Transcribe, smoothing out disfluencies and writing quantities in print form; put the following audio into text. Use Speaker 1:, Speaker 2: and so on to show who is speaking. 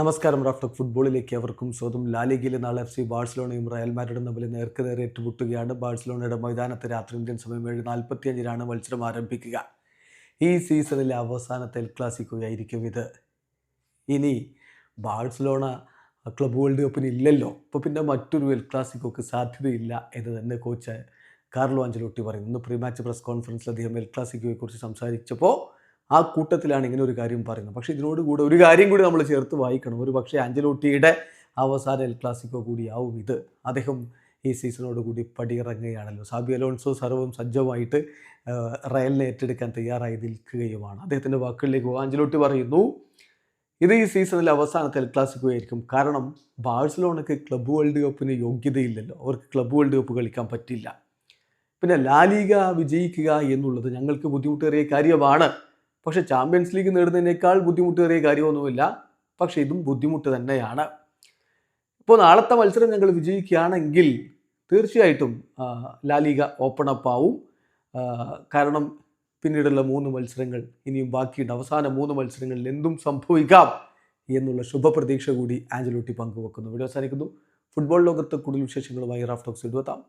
Speaker 1: നമസ്കാരം. റാഫ്റ്റോക്ക് ഫുട്ബോളിലേക്ക് അവർക്കും സ്വന്തം. ലാലിഗയിലെ നാളെ FC ബാഴ്സലോണയും റയൽ മാഡ്രിഡും തമ്മിൽ നേർക്കുനേരെ ഏറ്റുമുട്ടുകയാണ്. ബാഴ്സലോണയുടെ മൈതാനത്ത് രാത്രി ഇന്ത്യൻ സമയം 7:45 മത്സരം ആരംഭിക്കുക. ഈ സീസണിലെ അവസാനത്തെ എൽ ക്ലാസിക്കോയായിരിക്കും ഇത്. ഇനി ബാഴ്സലോണ ക്ലബ് വേൾഡ് കപ്പിന് ഇല്ലല്ലോ, അപ്പോൾ പിന്നെ മറ്റൊരു എൽ ക്ലാസിക്കോക്ക് സാധ്യതയില്ല എന്ന് തന്നെ കോച്ച് കാർലോ ആഞ്ചലോട്ടി പറയുന്നു. ഇന്ന് പ്രീ മാച്ച് പ്രസ് കോൺഫറൻസിൽ അദ്ദേഹം എൽ ക്ലാസിക്കോയെക്കുറിച്ച് സംസാരിച്ചപ്പോൾ ആ കൂട്ടത്തിലാണ് ഇങ്ങനെ ഒരു കാര്യം പറയുന്നത്. പക്ഷേ ഇതിനോടുകൂടെ ഒരു കാര്യം കൂടി നമ്മൾ ചേർത്ത് വായിക്കണം. ഒരു പക്ഷേ ആഞ്ചലോട്ടിയുടെ അവസാന എൽ ക്ലാസിക്കോ കൂടിയാവും ഇത്. അദ്ദേഹം ഈ സീസണോടുകൂടി പടിയിറങ്ങുകയാണല്ലോ. സാബി അലോൺസോ സർവ്വം സജ്ജമായിട്ട് റയലിനെ ഏറ്റെടുക്കാൻ തയ്യാറായി നിൽക്കുകയുമാണ്. അദ്ദേഹത്തിൻ്റെ വാക്കുകളിലേക്ക് ആഞ്ചലോട്ടി പറയുന്നു, ഇത് ഈ സീസണിലെ അവസാനത്തെ എൽ ക്ലാസിക്കോ ആയിരിക്കും. കാരണം ബാഴ്സലോണയ്ക്ക് ക്ലബ് വേൾഡ് കപ്പിന് യോഗ്യതയില്ലല്ലോ, അവർക്ക് ക്ലബ് വേൾഡ് കപ്പ് കളിക്കാൻ പറ്റില്ല. പിന്നെ ലാലിഗ വിജയിക്കുക എന്നുള്ളത് ഞങ്ങൾക്ക് ബുദ്ധിമുട്ടേറിയ കാര്യമാണ്. പക്ഷേ ചാമ്പ്യൻസ് ലീഗ് നേടുന്നതിനേക്കാൾ ബുദ്ധിമുട്ടേറിയ കാര്യമൊന്നുമില്ല. പക്ഷേ ഇതും ബുദ്ധിമുട്ട് തന്നെയാണ്. ഇപ്പോൾ നാളത്തെ മത്സരം ഞങ്ങൾ വിജയിക്കുകയാണെങ്കിൽ തീർച്ചയായിട്ടും ലാലിഗ ഓപ്പൺ അപ്പ് ആവും. കാരണം പിന്നീടുള്ള 3 മത്സരങ്ങൾ ഇനിയും ബാക്കിയുണ്ട്. അവസാന 3 മത്സരങ്ങളിൽ എന്തും സംഭവിക്കാം എന്നുള്ള ശുഭപ്രതീക്ഷ കൂടി ആഞ്ചലോട്ടി പങ്കുവെക്കുന്നു. വീഡിയോ അവസാനിക്കുന്നു. ഫുട്ബോൾ ലോകത്ത് കൂടുതൽ വിശേഷങ്ങളുമായി റാഫ്റ്റോക്സ് എത്താം.